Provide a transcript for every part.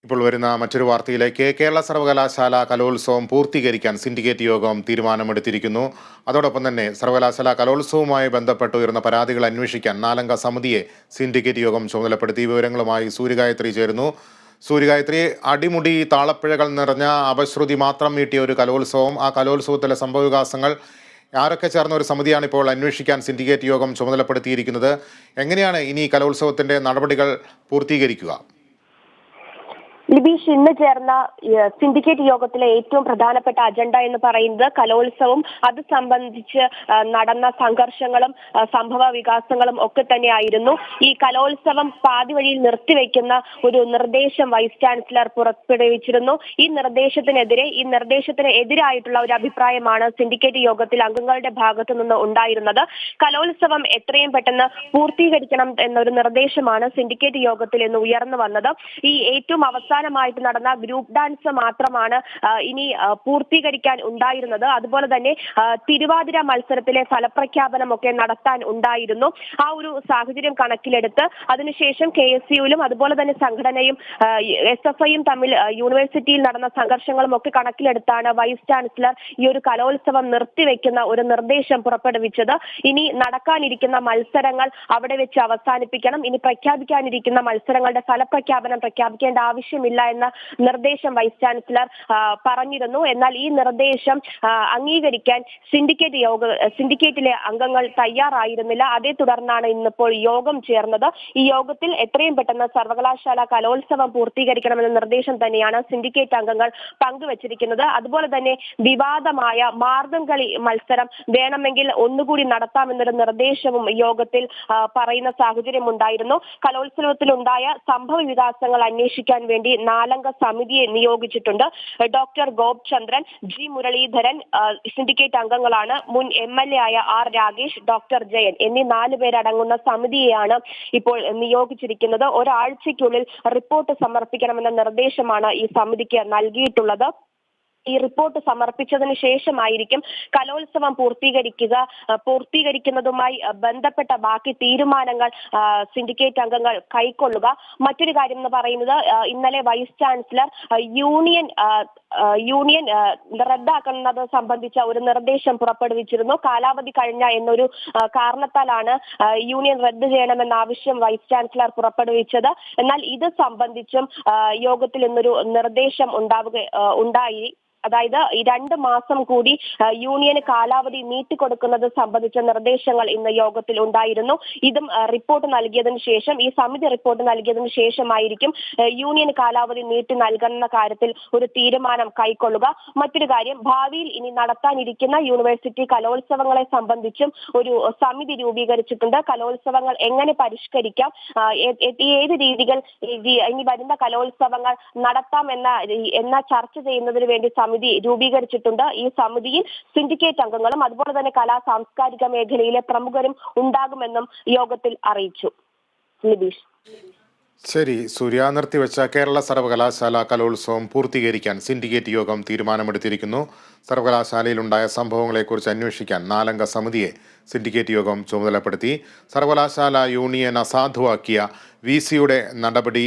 ഇപ്പോൾ വരുന്ന മറ്റൊരു വാർത്തയിലേക്ക്. കേരള സർവകലാശാല കലോത്സവം പൂർത്തീകരിക്കാൻ സിൻഡിക്കേറ്റ് യോഗം തീരുമാനമെടുത്തിരിക്കുന്നു. അതോടൊപ്പം തന്നെ സർവകലാശാല കലോത്സവവുമായി ബന്ധപ്പെട്ട് ഉയർന്ന പരാതികൾ അന്വേഷിക്കാൻ 4 അംഗ സമിതിയെ സിൻഡിക്കേറ്റ് യോഗം ചുമതലപ്പെടുത്തി. വിവരങ്ങളുമായി സൂര്യഗായത്രി ചേരുന്നു. സൂര്യഗായത്രി, അടിമുടി താളപ്പിഴകൾ നിറഞ്ഞ അപശ്രുതി മാത്രം നീട്ടിയ ഒരു കലോത്സവം, ആ കലോത്സവത്തിലെ സംഭവവികാസങ്ങൾ ആരൊക്കെ ചേർന്ന ഒരു സമിതിയാണ് ഇപ്പോൾ അന്വേഷിക്കാൻ സിൻഡിക്കേറ്റ് യോഗം ചുമതലപ്പെടുത്തിയിരിക്കുന്നത്? എങ്ങനെയാണ് ഇനി കലോത്സവത്തിന്റെ നടപടികൾ പൂർത്തീകരിക്കുക? ലിബീഷ്, ഇന്ന് ചേർന്ന സിൻഡിക്കേറ്റ് യോഗത്തിലെ ഏറ്റവും പ്രധാനപ്പെട്ട അജണ്ട എന്ന് പറയുന്നത് കലോത്സവം അത് സംബന്ധിച്ച് നടന്ന സംഘർഷങ്ങളും സംഭവ വികാസങ്ങളും ഒക്കെ തന്നെയായിരുന്നു. ഈ കലോത്സവം പാതി വഴിയിൽ നിർത്തിവെക്കുന്ന ഒരു നിർദ്ദേശം വൈസ് ചാൻസലർ പുറപ്പെടുവിച്ചിരുന്നു. ഈ നിർദ്ദേശത്തിന് എതിരായിട്ടുള്ള ഒരു അഭിപ്രായമാണ് സിൻഡിക്കേറ്റ് യോഗത്തിൽ അംഗങ്ങളുടെ ഭാഗത്തു നിന്ന് ഉണ്ടായിരുന്നത്. കലോത്സവം എത്രയും പെട്ടെന്ന് പൂർത്തീകരിക്കണം എന്നൊരു നിർദ്ദേശമാണ് സിൻഡിക്കേറ്റ് യോഗത്തിൽ ഇന്ന് ഉയർന്നു വന്നത്. ഈ ഏറ്റവും അവസാനമായിട്ട് നടന്ന ഗ്രൂപ്പ് ഡാൻസ് മാത്രമാണ് ഇനി പൂർത്തീകരിക്കാൻ ഉണ്ടായിരുന്നത്. അതുപോലെ തന്നെ തിരുവാതിര മത്സരത്തിലെ ഫലപ്രഖ്യാപനമൊക്കെ നടത്താൻ ഉണ്ടായിരുന്നു. ആ ഒരു സാഹചര്യം കണക്കിലെടുത്ത് അതിനുശേഷം KSUവിലും അതുപോലെ തന്നെ സംഘടനയും SFIയും തമ്മിൽ യൂണിവേഴ്സിറ്റിയിൽ നടന്ന സംഘർഷങ്ങളും ഒക്കെ കണക്കിലെടുത്താണ് വൈസ് ചാൻസലർ ഈ ഒരു കലോത്സവം നിർത്തിവെക്കുന്ന ഒരു നിർദ്ദേശം പുറപ്പെടുവിച്ചത്. ഇനി നടക്കാനിരിക്കുന്ന മത്സരങ്ങൾ അവിടെ വെച്ച് അവസാനിപ്പിക്കണം. ഇനി പ്രഖ്യാപിക്കാനിരിക്കുന്ന മത്സരങ്ങളുടെ ഫലപ്രഖ്യാപനം പ്രഖ്യാപിക്കേണ്ട ആവശ്യമില്ല എന്ന നിർദ്ദേശം വൈസ് ചാൻസലർ പറഞ്ഞിരുന്നു. എന്നാൽ ഈ നിർദ്ദേശം അംഗീകരിക്കാൻ സിൻഡിക്കേറ്റിലെ അംഗങ്ങൾ തയ്യാറായിരുന്നില്ല. അതേ തുടർന്നാണ് ഇന്നിപ്പോൾ യോഗം ചേർന്നത്. ഈ യോഗത്തിൽ എത്രയും പെട്ടെന്ന് സർവകലാശാല കലോത്സവം പൂർത്തീകരിക്കണമെന്ന നിർദ്ദേശം തന്നെയാണ് സിൻഡിക്കേറ്റ് അംഗങ്ങൾ പങ്കുവച്ചിരിക്കുന്നത്. അതുപോലെ തന്നെ വിവാദമായ മാർഗംകളി മത്സരം വേണമെങ്കിൽ ഒന്നുകൂടി നടത്താമെന്നൊരു നിർദ്ദേശവും യോഗത്തിൽ പറയുന്ന സാഹചര്യം ഉണ്ടായിരുന്നു. കലോത്സവത്തിലുണ്ടായ സംഭവ വികാസങ്ങൾ അന്വേഷിക്കാൻ വേണ്ടി 4 അംഗ സമിതിയെ നിയോഗിച്ചിട്ടുണ്ട്. ഡോക്ടർ ഗോപ് ചന്ദ്രൻ, G മുരളീധരൻ സിൻഡിക്കേറ്റ് അംഗങ്ങളാണ്. മുൻ MLA ആയ R രാഗേഷ്, ഡോക്ടർ ജയൻ എന്നീ 4 പേരടങ്ങുന്ന സമിതിയെയാണ് ഇപ്പോൾ നിയോഗിച്ചിരിക്കുന്നത്. ഒരാഴ്ചയ്ക്കുള്ളിൽ റിപ്പോർട്ട് സമർപ്പിക്കണമെന്ന നിർദ്ദേശമാണ് ഈ സമിതിക്ക് നൽകിയിട്ടുള്ളത്. ഈ റിപ്പോർട്ട് സമർപ്പിച്ചതിന് ശേഷമായിരിക്കും കലോത്സവം പൂർത്തീകരിക്കുന്നതുമായി ബന്ധപ്പെട്ട ബാക്കി തീരുമാനങ്ങൾ സിൻഡിക്കേറ്റ് അംഗങ്ങൾ കൈക്കൊള്ളുക. മറ്റൊരു കാര്യം എന്ന് പറയുന്നത്, ഇന്നലെ വൈസ് ചാൻസലർ യൂണിയൻ റദ്ദാക്കുന്നത് സംബന്ധിച്ച ഒരു നിർദ്ദേശം പുറപ്പെടുവിച്ചിരുന്നു. കാലാവധി കഴിഞ്ഞ എന്നൊരു കാരണത്താലാണ് യൂണിയൻ റദ്ദ് ചെയ്യണമെന്ന ആവശ്യം വൈസ് ചാൻസലർ പുറപ്പെടുവിച്ചത്. എന്നാൽ ഇത് സംബന്ധിച്ചും യോഗത്തിൽ ഇന്നൊരു നിർദ്ദേശം ഉണ്ടായി. അതായത് ഈ 2 മാസം കൂടി യൂണിയന് കാലാവധി നീട്ടിക്കൊടുക്കുന്നത് സംബന്ധിച്ച നിർദ്ദേശങ്ങൾ ഇന്ന് യോഗത്തിൽ ഉണ്ടായിരുന്നു. ഇതും റിപ്പോർട്ട് നൽകിയതിനു ശേഷം, ഈ സമിതി റിപ്പോർട്ട് നൽകിയതിനു ശേഷമായിരിക്കും യൂണിയന് കാലാവധി നീട്ടി നൽകുന്ന കാര്യത്തിൽ ഒരു തീരുമാനം കൈക്കൊള്ളുക. മറ്റൊരു കാര്യം, ഭാവിയിൽ ഇനി നടത്താനിരിക്കുന്ന യൂണിവേഴ്സിറ്റി കലോത്സവങ്ങളെ സംബന്ധിച്ചും ഒരു സമിതി രൂപീകരിച്ചിട്ടുണ്ട്. കലോത്സവങ്ങൾ എങ്ങനെ പരിഷ്കരിക്കാം, ഏത് രീതികൾ ഇനി വരുന്ന കലോത്സവങ്ങൾ നടത്താം എന്ന ചർച്ച ചെയ്യുന്നതിന് വേണ്ടി സമിതി രൂപീകരിച്ചിട്ടുണ്ട്. ഈ സമിതിയിൽ സിൻഡിക്കേറ്റ് അംഗങ്ങളും അതുപോലെ തന്നെ സാംസ്കാരിക മേഖലയിലെ പ്രമുഖരും ഉണ്ടാകുമെന്നും യോഗത്തിൽ അറിയിച്ചു. ലിബീഷ്. ശരി സൂര്യ, നിർത്തിവെച്ച കേരള സർവകലാശാല കലോത്സവം പൂർത്തീകരിക്കാൻ സിൻഡിക്കേറ്റ് യോഗം തീരുമാനമെടുത്തിരിക്കുന്നു. സർവകലാശാലയിലുണ്ടായ സംഭവങ്ങളെക്കുറിച്ച് അന്വേഷിക്കാൻ 4 അംഗ സമിതിയെ സിൻഡിക്കേറ്റ് യോഗം ചുമതലപ്പെടുത്തി. സർവകലാശാല യൂണിയൻ അസാധുവാക്കിയ VCയുടെ നടപടി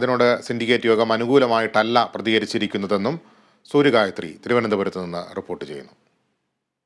അതിനോട് സിൻഡിക്കേറ്റ് യോഗം അനുകൂലമായിട്ടല്ല പ്രതികരിച്ചിരിക്കുന്നതെന്നും സൂര്യഗായത്രി തിരുവനന്തപുരത്ത് നിന്ന് റിപ്പോർട്ട് ചെയ്യുന്നു.